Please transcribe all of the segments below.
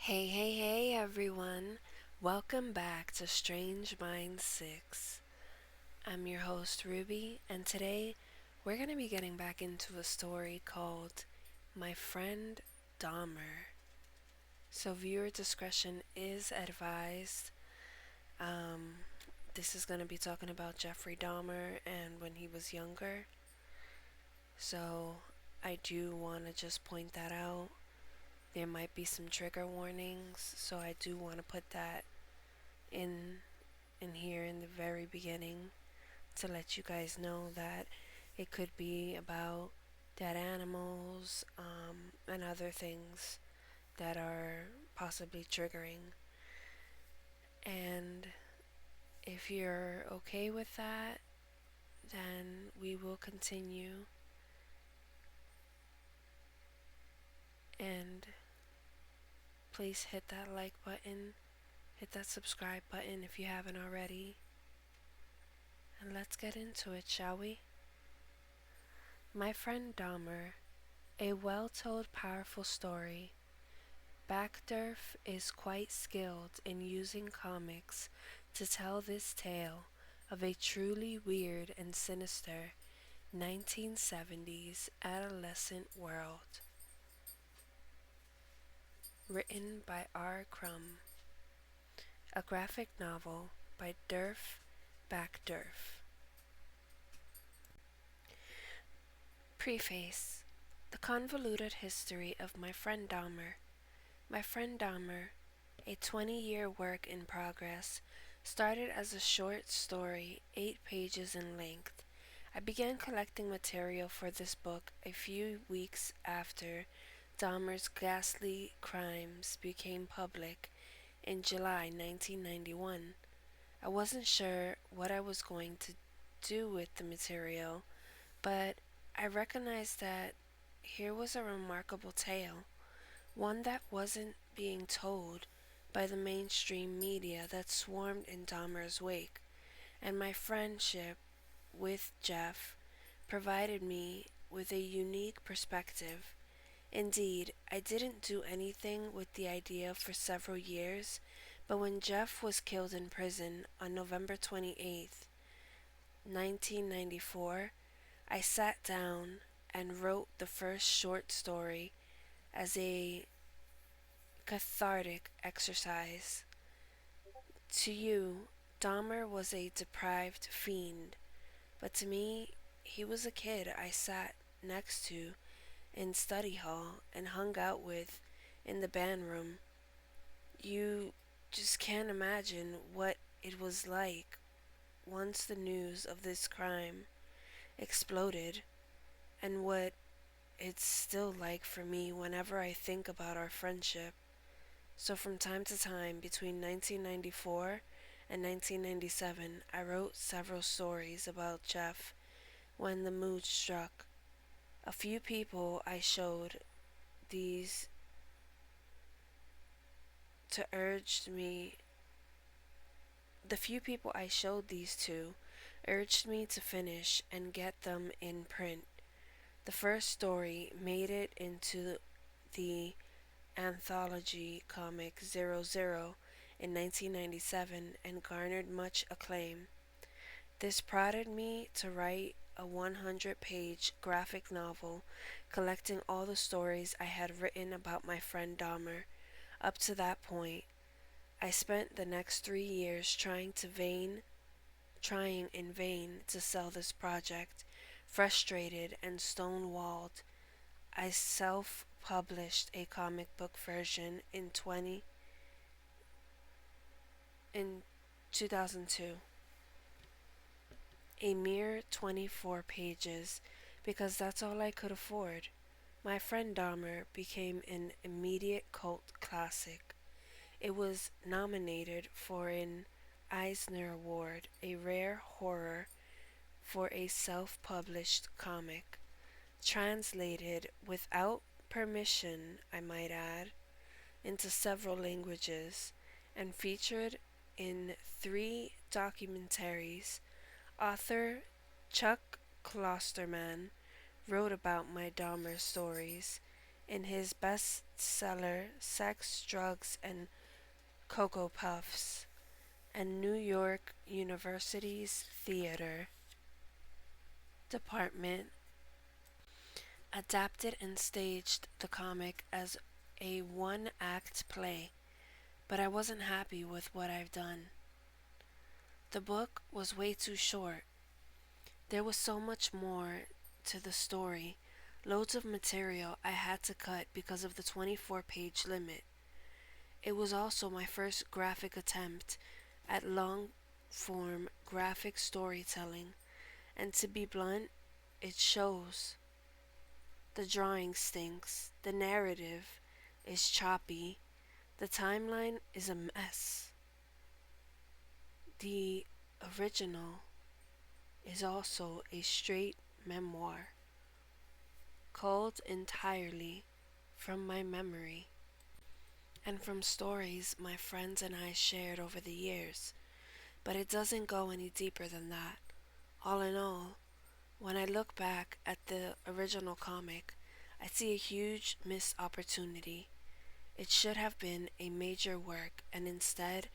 Hey, hey, hey, everyone. Welcome back to Strange Minds 6. I'm your host, Ruby, and today we're going to be getting back into a story called My Friend Dahmer. So, viewer discretion is advised. Um, this is going to be talking about Jeffrey Dahmer and when he was younger. So, I do want to just point that out. There might be some trigger warnings, so I do want to put that in here in the very beginning to let you guys know that it could be about dead animals and other things that are possibly triggering. And if you're okay with that, then we will continue. And please hit that like button, hit that subscribe button if you haven't already. And let's get into it, shall we? My Friend Dahmer, a well-told powerful story. Backderf is quite skilled in using comics to tell this tale of a truly weird and sinister 1970s adolescent world. Written by R. Crumb. A graphic novel by Derf Backderf. Preface. The convoluted history of My Friend Dahmer. My Friend Dahmer, a 20-year work in progress, started as a short story, 8 pages in length. I began collecting material for this book a few weeks after Dahmer's ghastly crimes became public in July 1991. I wasn't sure what I was going to do with the material, but I recognized that here was a remarkable tale, one that wasn't being told by the mainstream media that swarmed in Dahmer's wake, and my friendship with Jeff provided me with a unique perspective. Indeed, I didn't do anything with the idea for several years, but when Jeff was killed in prison on November 28th, 1994, I sat down and wrote the first short story as a cathartic exercise. To you, Dahmer was a deprived fiend, but to me, he was a kid I sat next to in study hall and hung out with in the band room. You just can't imagine what it was like once the news of this crime exploded, and what it's still like for me whenever I think about our friendship. So from time to time, between 1994 and 1997, I wrote several stories about Jeff when the mood struck. A few people I showed these to urged me the few people I showed these to urged me to finish and get them in print. The first story made it into the anthology comic 00 in 1997 and garnered much acclaim. This prodded me to write a 100-page graphic novel collecting all the stories I had written about my friend Dahmer. Up to that point, I spent the next 3 years trying in vain to sell this project. Frustrated and stonewalled, I self-published a comic book version in 2002. A mere 24 pages, because that's all I could afford. My Friend Dahmer became an immediate cult classic. It was nominated for an Eisner Award, a rare horror for a self-published comic, translated without permission, I might add, into several languages, and featured in 3 documentaries. Author Chuck Klosterman wrote about my Dahmer stories in his bestseller Sex, Drugs, and Cocoa Puffs, and New York University's theater department adapted and staged the comic as a one-act play, but I wasn't happy with what I've done. The book was way too short. There was so much more to the story, loads of material I had to cut because of the 24-page limit. It was also my first graphic attempt at long-form graphic storytelling, and to be blunt, it shows. The drawing stinks, the narrative is choppy, the timeline is a mess. The original is also a straight memoir, culled entirely from my memory and from stories my friends and I shared over the years, but it doesn't go any deeper than that. All in all, when I look back at the original comic, I see a huge missed opportunity. It should have been a major work, and instead,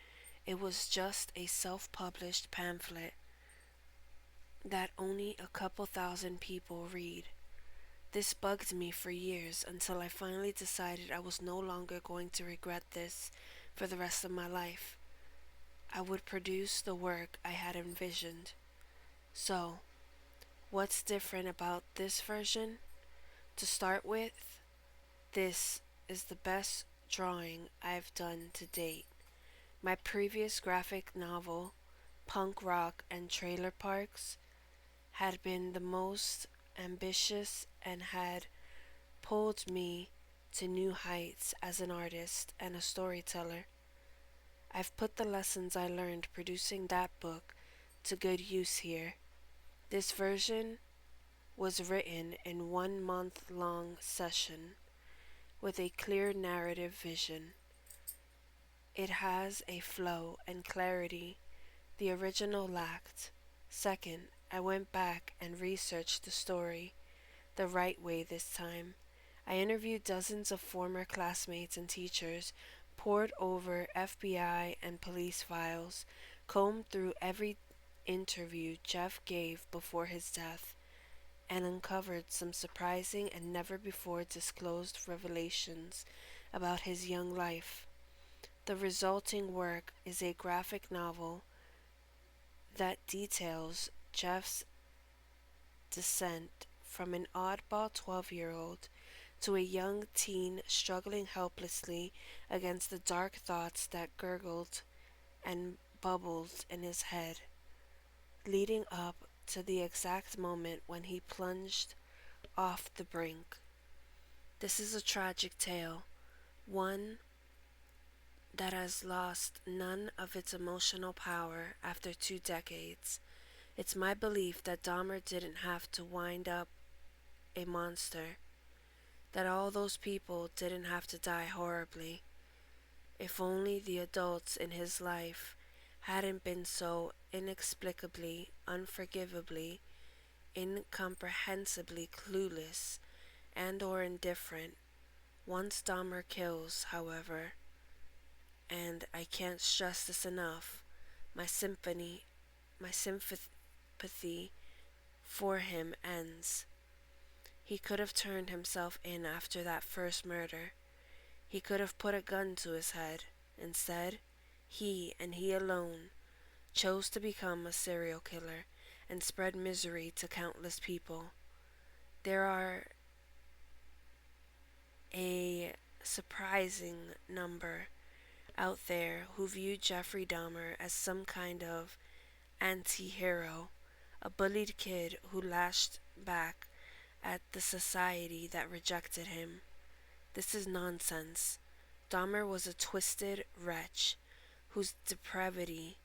it was just a self-published pamphlet that only a couple thousand people read. This bugged me for years until I finally decided I was no longer going to regret this for the rest of my life. I would produce the work I had envisioned. So, what's different about this version? To start with, this is the best drawing I've done to date. My previous graphic novel, Punk Rock and Trailer Parks, had been the most ambitious and had pulled me to new heights as an artist and a storyteller. I've put the lessons I learned producing that book to good use here. This version was written in 1 month-long session with a clear narrative vision. It has a flow and clarity the original lacked. Second, I went back and researched the story the right way this time. I interviewed dozens of former classmates and teachers, pored over FBI and police files, combed through every interview Jeff gave before his death, and uncovered some surprising and never before disclosed revelations about his young life. The resulting work is a graphic novel that details Jeff's descent from an oddball 12-year-old to a young teen struggling helplessly against the dark thoughts that gurgled and bubbled in his head, leading up to the exact moment when he plunged off the brink. This is a tragic tale, one that has lost none of its emotional power after 2 decades. It's my belief that Dahmer didn't have to wind up a monster, that all those people didn't have to die horribly. If only the adults in his life hadn't been so inexplicably, unforgivably, incomprehensibly clueless and or indifferent. Once Dahmer kills, however, and I can't stress this enough, my sympathy for him ends. He could have turned himself in after that first murder. He could have put a gun to his head. Instead, he and he alone chose to become a serial killer and spread misery to countless people. There are a surprising number out there who view Jeffrey Dahmer as some kind of anti-hero, a bullied kid who lashed back at the society that rejected him. This is nonsense. Dahmer was a twisted wretch whose depravity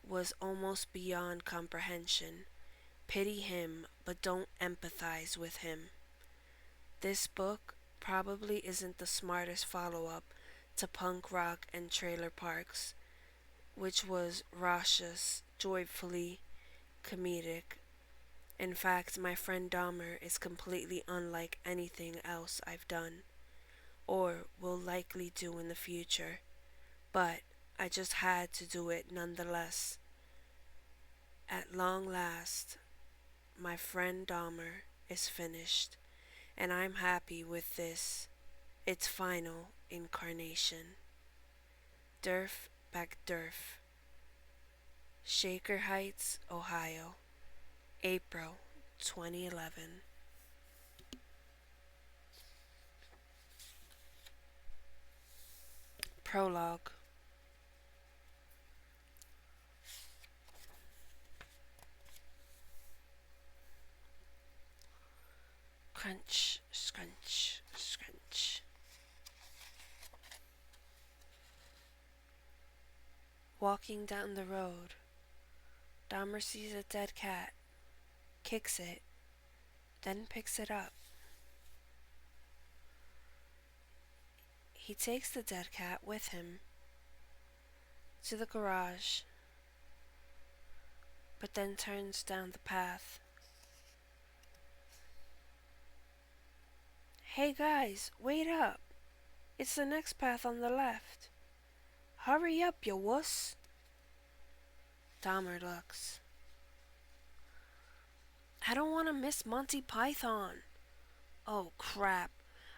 was almost beyond comprehension. Pity him, but don't empathize with him. This book probably isn't the smartest follow-up to Punk Rock and Trailer Parks, which was raucous, joyfully comedic, In fact, my friend Dahmer is completely unlike anything else I've done, or will likely do in the future, but I just had to do it nonetheless. At long last, my friend Dahmer is finished, and I'm happy with this, its final incarnation. Derf Backderf, Shaker Heights, Ohio, April 2011. Prologue. Crunch, scrunch, scrunch. Walking down the road, Dahmer sees a dead cat, kicks it, then picks it up. He takes the dead cat with him to the garage, but then turns down the path. Hey guys, wait up! It's the next path on the left. Hurry up, you wuss! Dahmer looks. I don't want to miss Monty Python. Oh crap.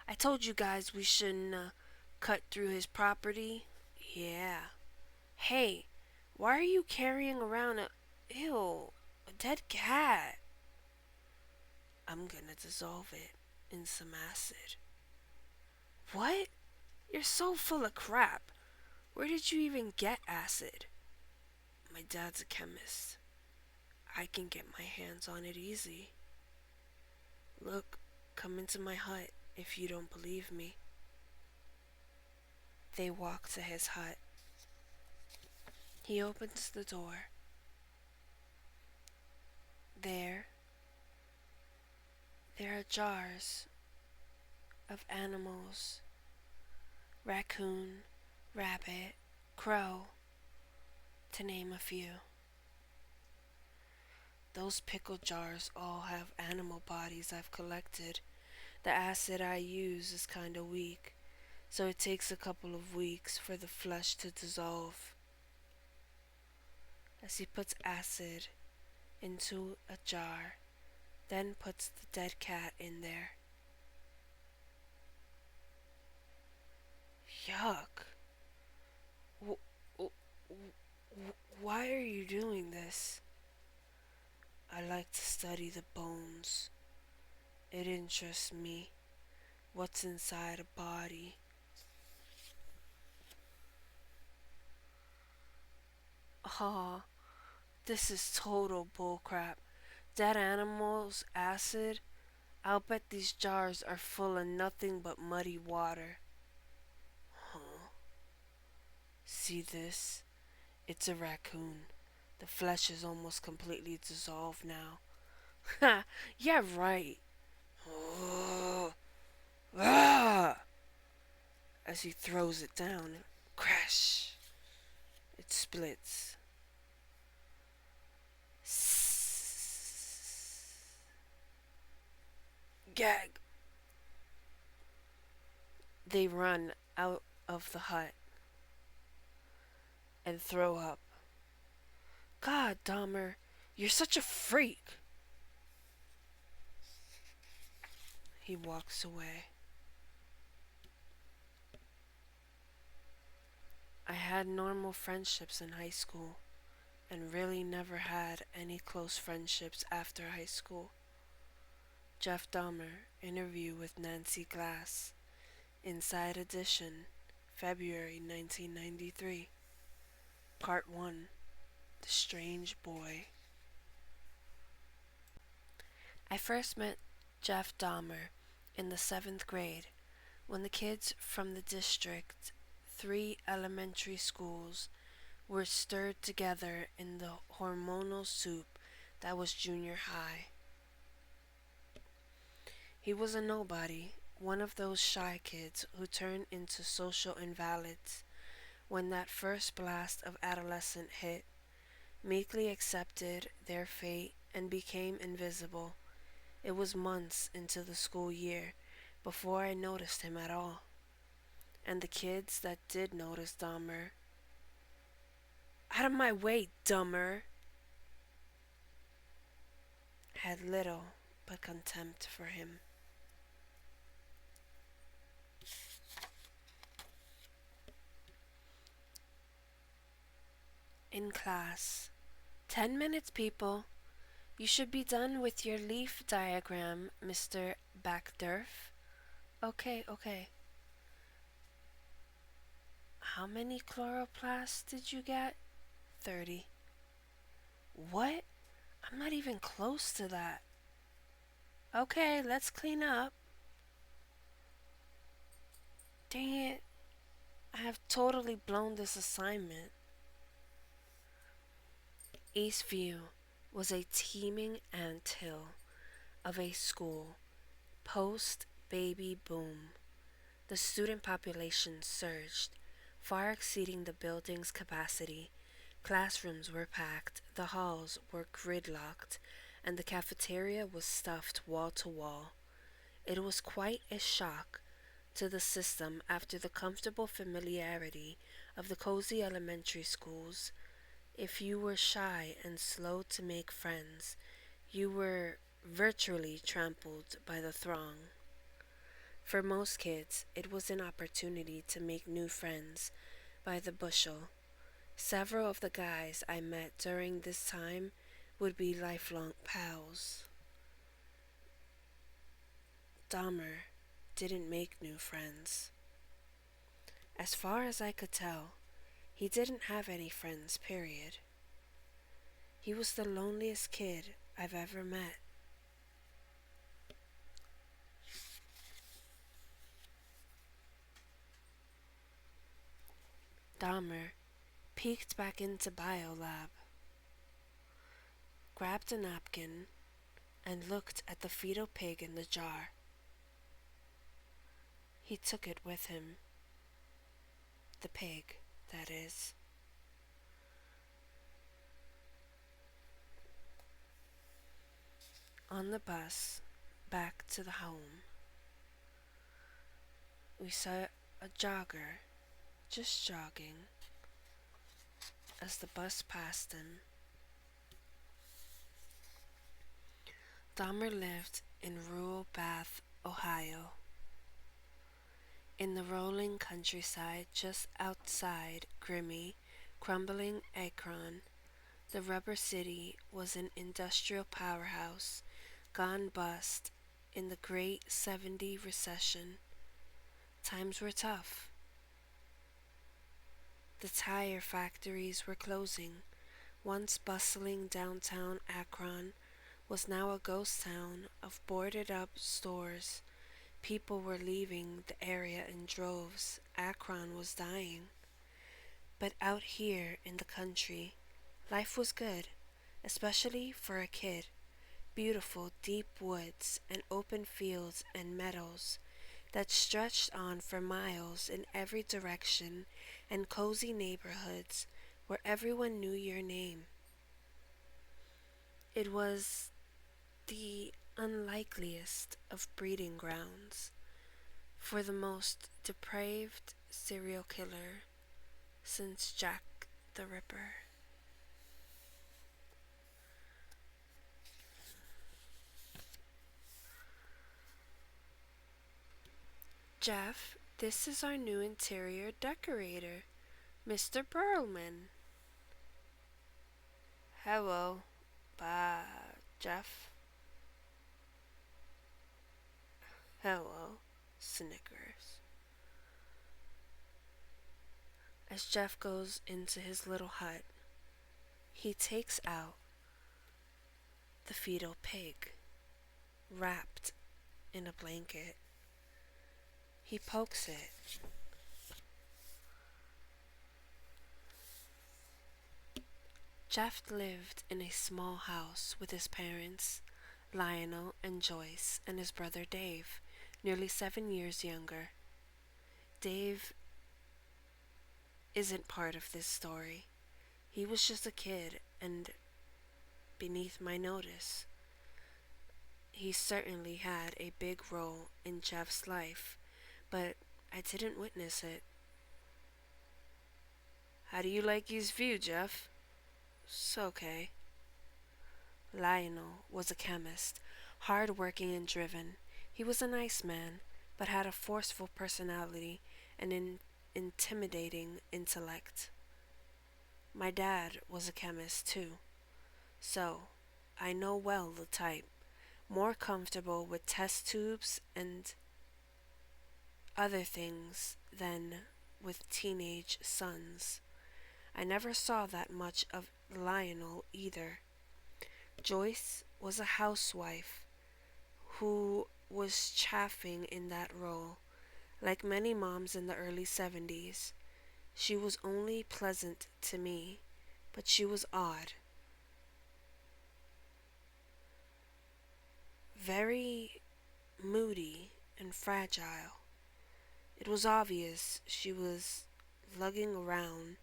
I told you guys we shouldn't cut through his property. Yeah. Hey, why are you carrying around a dead cat? I'm gonna dissolve it in some acid. What? You're so full of crap. Where did you even get acid? My dad's a chemist. I can get my hands on it easy. Look, come into my hut if you don't believe me. They walk to his hut. He opens the door. There are jars of animals. Raccoon, rabbit, crow, to name a few. Those pickle jars all have animal bodies I've collected. The acid I use is kinda weak, so it takes a couple of weeks for the flesh to dissolve. As he puts acid into a jar, then puts the dead cat in there. Yuck. Why are you doing this? I like to study the bones. It interests me. What's inside a body? Aw, this is total bullcrap. Dead animals, acid? I'll bet these jars are full of nothing but muddy water. Huh. See this? It's a raccoon. The flesh is almost completely dissolved now. Ha! Yeah, right. Oh. Ah! As he throws it down, crash! It splits. Gag! They run out of the hut and throw up. God, Dahmer, you're such a freak. He walks away. I had normal friendships in high school and really never had any close friendships after high school. Jeff Dahmer, interview with Nancy Glass, Inside Edition, February 1993. Part 1, The Strange Boy. I first met Jeff Dahmer in the 7th grade when the kids from the district 3 elementary schools were stirred together in the hormonal soup that was junior high. He was a nobody, one of those shy kids who turn into social invalids when that first blast of adolescence hit, meekly accepted their fate and became invisible. It was months into the school year before I noticed him at all. And the kids that did notice Dahmer, out of my way, dumber, had little but contempt for him. In class, 10 minutes, people. You should be done with your leaf diagram, Mr. Backderf. Okay. How many chloroplasts did you get? 30. What? I'm not even close to that. Okay, let's clean up. Dang it. I have totally blown this assignment. Eastview was a teeming anthill of a school post-baby boom. The student population surged, far exceeding the building's capacity. Classrooms were packed, the halls were gridlocked, and the cafeteria was stuffed wall to wall. It was quite a shock to the system after the comfortable familiarity of the cozy elementary schools. If you were shy and slow to make friends, you were virtually trampled by the throng. For most kids, it was an opportunity to make new friends by the bushel. Several of the guys I met during this time would be lifelong pals. Dahmer didn't make new friends. As far as I could tell, he didn't have any friends, period. He was the loneliest kid I've ever met. Dahmer peeked back into Biolab, grabbed a napkin, and looked at the fetal pig in the jar. He took it with him. The pig, that is. On the bus, back to the home, we saw a jogger just jogging as the bus passed him. Dahmer lived in rural Bath, Ohio. In the rolling countryside just outside grimy, crumbling Akron, the rubber city was an industrial powerhouse gone bust in the great '70 recession. Times were tough. The tire factories were closing. Once bustling downtown Akron was now a ghost town of boarded up stores. People were leaving the area in droves. Akron was dying. But out here in the country, life was good, especially for a kid. Beautiful deep woods and open fields and meadows that stretched on for miles in every direction, and cozy neighborhoods where everyone knew your name. It was the unlikeliest of breeding grounds for the most depraved serial killer since Jack the Ripper. Jeff, this is our new interior decorator, Mr. Perlman. Hello, Jeff. Hello, Snickers. As Jeff goes into his little hut, he takes out the fetal pig, wrapped in a blanket. He pokes it. Jeff lived in a small house with his parents, Lionel and Joyce, and his brother Dave, nearly 7 years younger. Dave isn't part of this story. He was just a kid, and beneath my notice. He certainly had a big role in Jeff's life, but I didn't witness it. How do you like his view, Jeff? "'S okay." Lionel was a chemist, hard-working and driven. He was a nice man, but had a forceful personality and an intimidating intellect. My dad was a chemist, too, so I know well the type, more comfortable with test tubes and other things than with teenage sons. I never saw that much of Lionel either. Joyce was a housewife who was chafing in that role. Like many moms in the early 70s, she was only pleasant to me, but she was odd. Very moody and fragile. It was obvious she was lugging around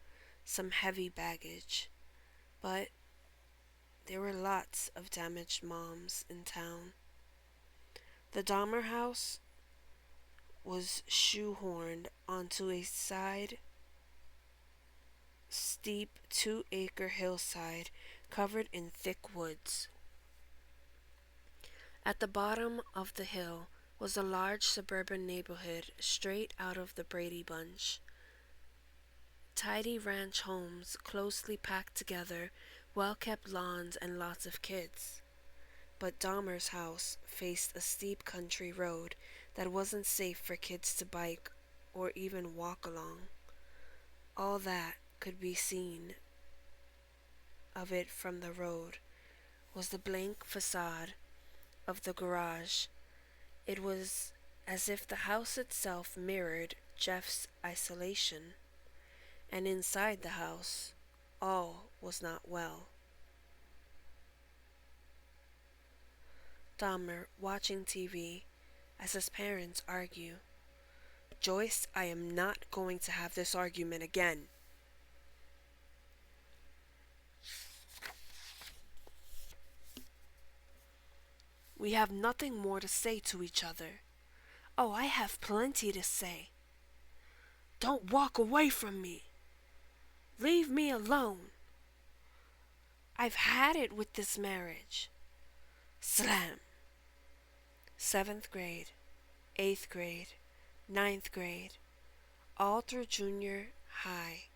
some heavy baggage, but there were lots of damaged moms in town. The Dahmer house was shoehorned onto a side, steep 2-acre hillside covered in thick woods. At the bottom of the hill was a large suburban neighborhood straight out of the Brady Bunch. Tidy ranch homes closely packed together, well-kept lawns, and lots of kids. But Dahmer's house faced a steep country road that wasn't safe for kids to bike or even walk along. All that could be seen of it from the road was the blank facade of the garage. It was as if the house itself mirrored Jeff's isolation, and inside the house, all was not well. Dahmer watching TV as his parents argue. "Joyce, I am not going to have this argument again." "We have nothing more to say to each other." "Oh, I have plenty to say." "Don't walk away from me." "Leave me alone." "I've had it with this marriage." Slam. 7th grade, 8th grade, 9th grade, all through junior high,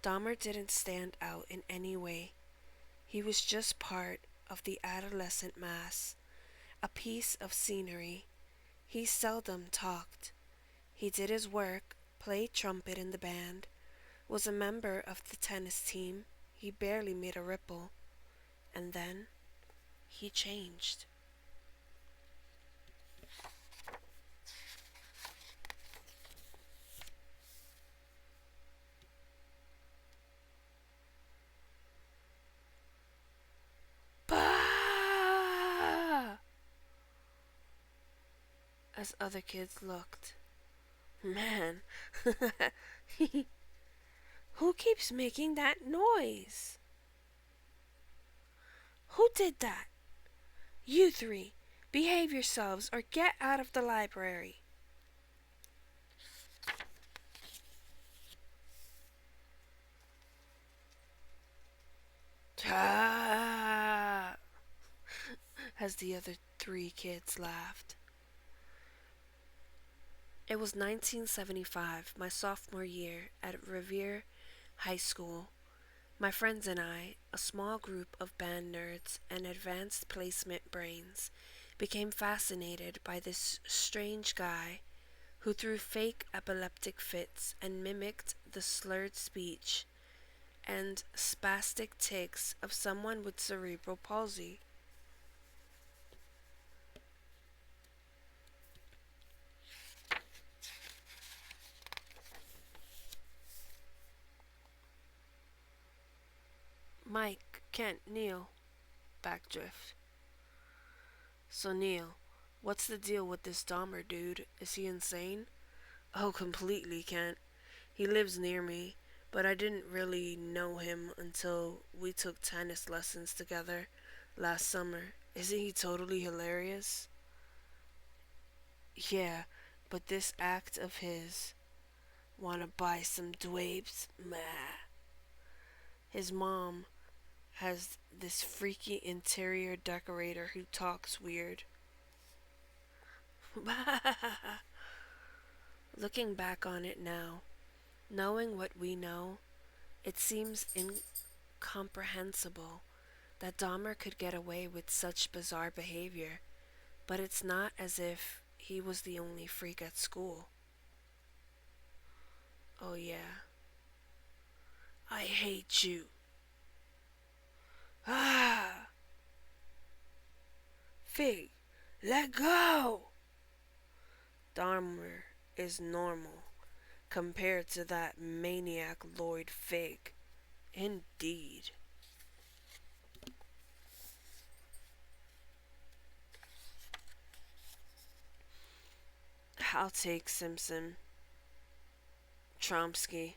Dahmer didn't stand out in any way. He was just part of the adolescent mass, a piece of scenery. He seldom talked. He did his work, played trumpet in the band, was a member of the tennis team. He barely made a ripple. And then he changed. Bah! As other kids looked. Man, who keeps making that noise? Who did that? You three, behave yourselves or get out of the library. Ah! As the other 3 kids laughed. It was 1975, my sophomore year at Revere High School. My friends and I, a small group of band nerds and advanced placement brains, became fascinated by this strange guy who threw fake epileptic fits and mimicked the slurred speech and spastic tics of someone with cerebral palsy. Mike, Kent, Neil, Backdrift. "So Neil, what's the deal with this Dahmer dude? Is he insane?" "Oh, completely, Kent. He lives near me, but I didn't really know him until we took tennis lessons together. last summer. Isn't he totally hilarious? Yeah, but this act of his, wanna buy some dwapes? Meh. His mom has this freaky interior decorator who talks weird. Looking back on it now, knowing what we know, it seems incomprehensible that Dahmer could get away with such bizarre behavior, but it's not as if he was the only freak at school. Oh, yeah. I hate you. Ah! Fig, let go! Dahmer is normal compared to that maniac Lloyd Fig. Indeed. I'll take Simpson. Chomsky.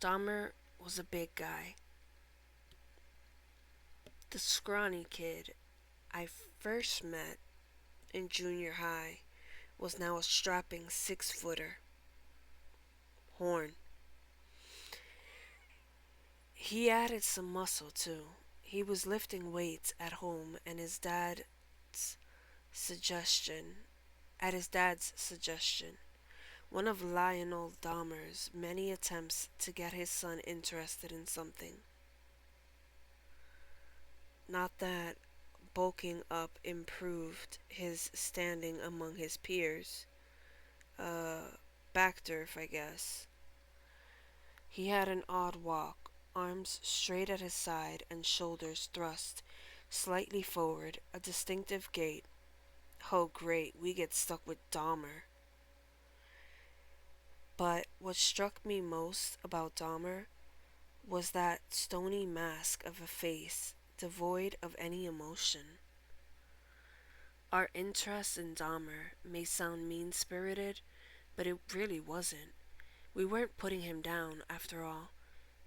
Dahmer was a big guy. The scrawny kid I first met in junior high was now a strapping 6-footer. Horn. He added some muscle too. He was lifting weights at home and suggestion his dad's suggestion. One of Lionel Dahmer's many attempts to get his son interested in something. Not that bulking up improved his standing among his peers. Backderf, I guess. He had an odd walk, arms straight at his side and shoulders thrust slightly forward, a distinctive gait. Oh, great, we get stuck with Dahmer. But what struck me most about Dahmer was that stony mask of a face devoid of any emotion. Our interest in Dahmer may sound mean spirited, but it really wasn't. We weren't putting him down, after all.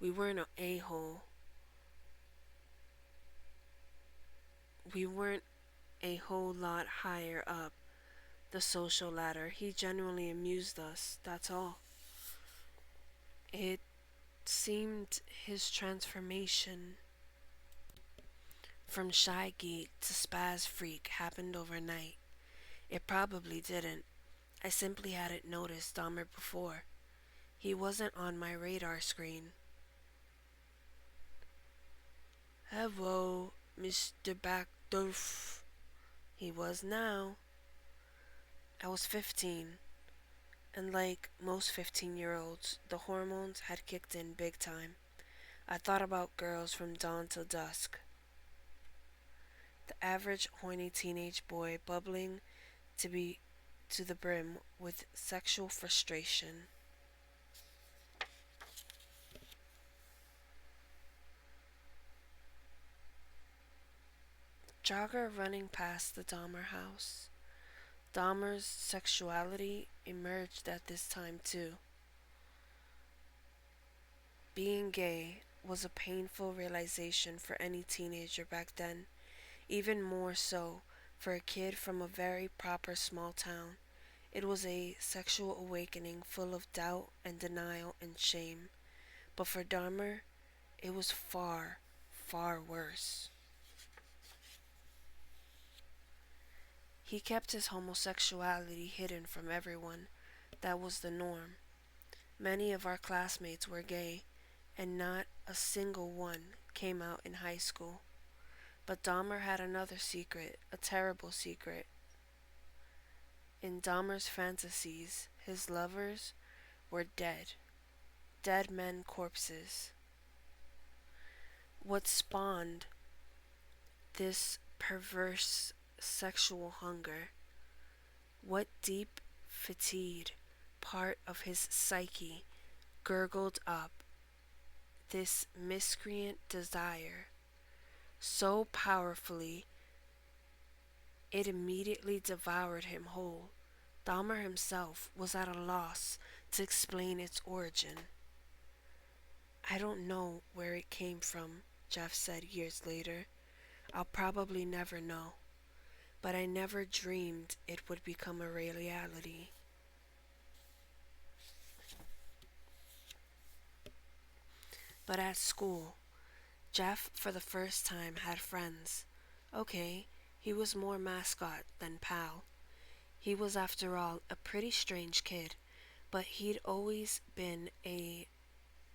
We weren't an a-hole. We weren't a whole lot higher up the social ladder. He genuinely amused us, that's all. It seemed his transformation from shy geek to spaz freak happened overnight. It probably didn't. I simply hadn't noticed Dahmer before. He wasn't on my radar screen. Hello, Mr. Backderf. He was now. I was 15, and like most 15-year-olds, the hormones had kicked in big time. I thought about girls from dawn till dusk. The average horny teenage boy bubbling to the brim with sexual frustration. Jogger running past the Dahmer house. Dahmer's sexuality emerged at this time too. Being gay was a painful realization for any teenager back then, even more so for a kid from a very proper small town. It was a sexual awakening full of doubt and denial and shame. But for Dahmer, it was far, far worse. He kept his homosexuality hidden from everyone. That was the norm. Many of our classmates were gay, and not a single one came out in high school. But Dahmer had another secret, a terrible secret. In Dahmer's fantasies, his lovers were dead. Dead men corpses. What spawned this perverse sexual hunger? What deep, fatigued part of his psyche gurgled up this miscreant desire so powerfully it immediately devoured him whole? Dahmer himself was at a loss to explain its origin. I don't know where it came from, Jeff said years later. I'll probably never know, but I never dreamed it would become a reality. But at school, Jeff for the first time had friends. Okay, he was more mascot than pal. He was, after all, a pretty strange kid, but he'd always been a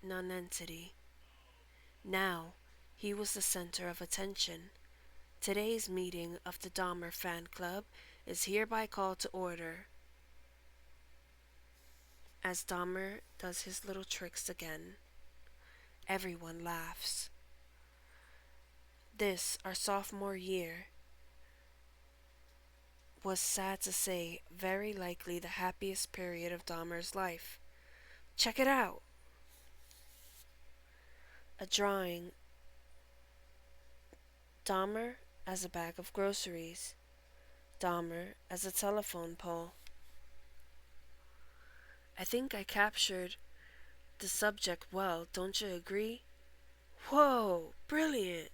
nonentity. Now, he was the center of attention. Today's meeting of the Dahmer fan club is hereby called to order. As Dahmer does his little tricks again, everyone laughs. This, our sophomore year, was, sad to say, very likely the happiest period of Dahmer's life. Check it out! A drawing. Dahmer as a bag of groceries. Dahmer as a telephone pole. I think I captured the subject well, don't you agree? Whoa, brilliant!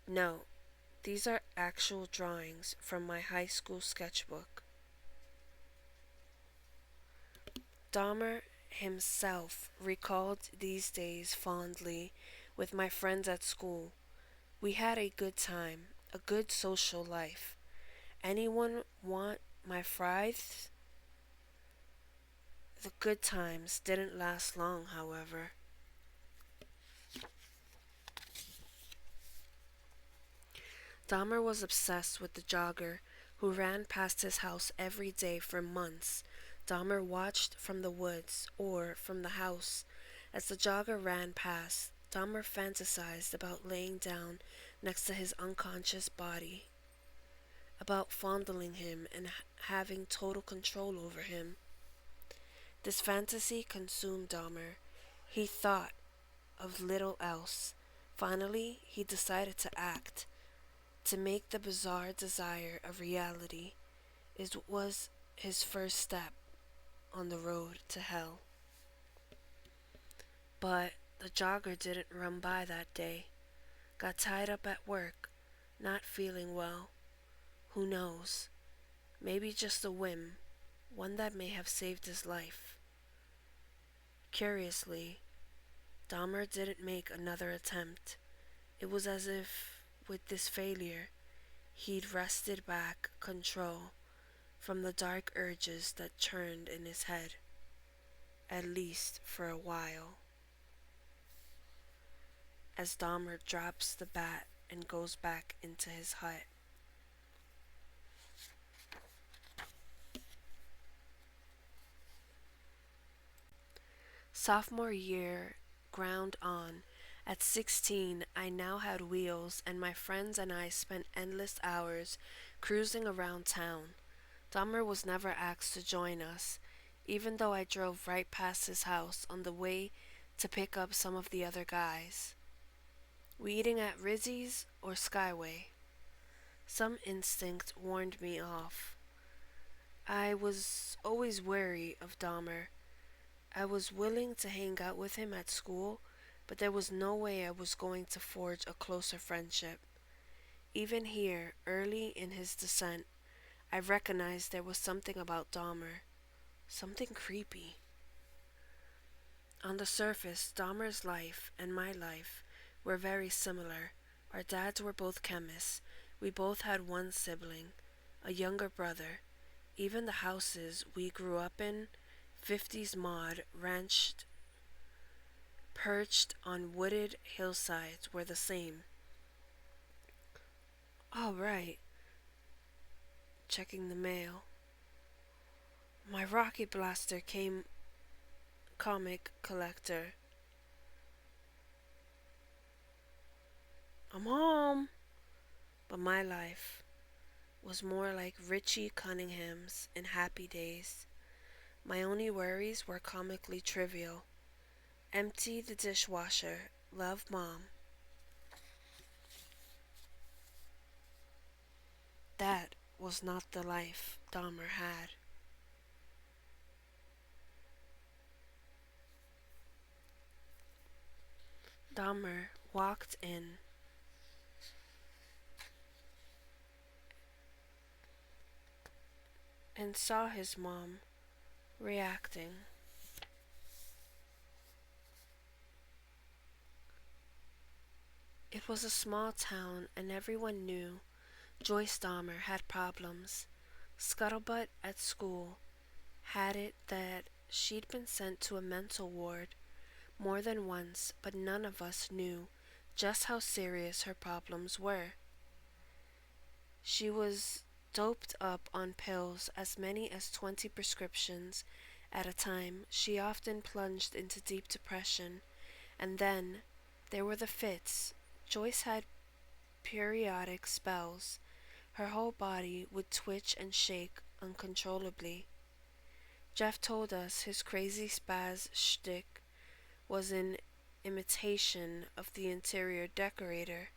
No, these are actual drawings from my high school sketchbook. Dahmer himself recalled these days fondly with my friends at school. We had a good time, a good social life. Anyone want my fries? The good times didn't last long, however. Dahmer was obsessed with the jogger who ran past his house every day for months. Dahmer watched from the woods or from the house as the jogger ran past. Dahmer fantasized about laying down next to his unconscious body, about fondling him and having total control over him. This fantasy consumed Dahmer. He thought of little else. Finally, he decided to act, to make the bizarre desire a reality. It was his first step on the road to hell. But the jogger didn't run by that day. Got tied up at work, not feeling well. Who knows? Maybe just a whim, one that may have saved his life. Curiously, Dahmer didn't make another attempt. It was as if, with this failure, he'd wrested back control from the dark urges that churned in his head, at least for a while. As Dahmer drops the bat and goes back into his hut. Sophomore year ground on. At 16, I now had wheels, and my friends and I spent endless hours cruising around town. Dahmer was never asked to join us, even though I drove right past his house on the way to pick up some of the other guys. We eating at Rizzy's or Skyway? Some instinct warned me off. I was always wary of Dahmer. I was willing to hang out with him at school, but there was no way I was going to forge a closer friendship. Even here, early in his descent, I recognized there was something about Dahmer, something creepy. On the surface, Dahmer's life and my life were very similar. Our dads were both chemists. We both had one sibling, a younger brother. Even the houses we grew up in, 50s mod, ranched, perched on wooded hillsides, were the same. All right. Checking the mail. My rocket blaster came comic collector. I'm home. But my life was more like Richie Cunningham's in Happy Days. My only worries were comically trivial. Empty the dishwasher. Love, Mom. That was not the life Dahmer had. Dahmer walked in and saw his mom reacting. It was a small town and everyone knew Joyce Dahmer had problems. Scuttlebutt at school had it that she'd been sent to a mental ward more than once, but none of us knew just how serious her problems were. She was doped up on pills, as many as 20 prescriptions at a time. She often plunged into deep depression, and then there were the fits. Joyce had periodic spells. Her whole body would twitch and shake uncontrollably. Jeff told us his crazy spaz shtick was an imitation of the interior decorator,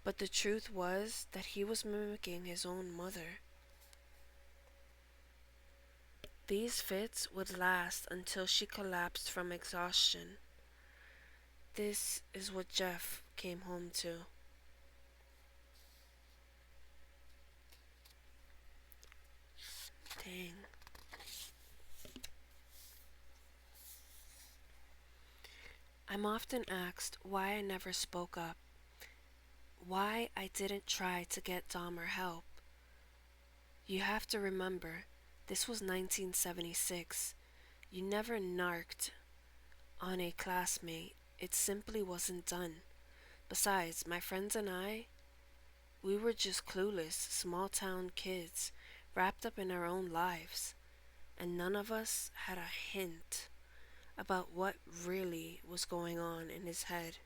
but the truth was that he was mimicking his own mother. These fits would last until she collapsed from exhaustion. This is what Jeff came home to. Dang. I'm often asked why I never spoke up, why I didn't try to get Dahmer help. You have to remember, this was 1976. You never narked on a classmate. It simply wasn't done. Besides, my friends and I, we were just clueless, small town kids, wrapped up in our own lives, and none of us had a hint about what really was going on in his head.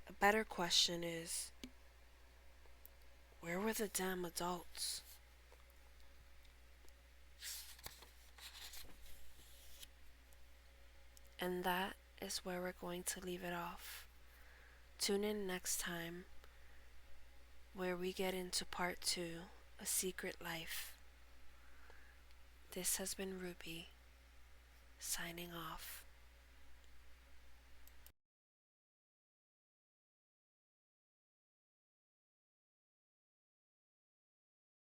A better question is, where were the damn adults? And that is where we're going to leave it off. Tune in next time where we get into part 2, A Secret Life. This has been Ruby, signing off.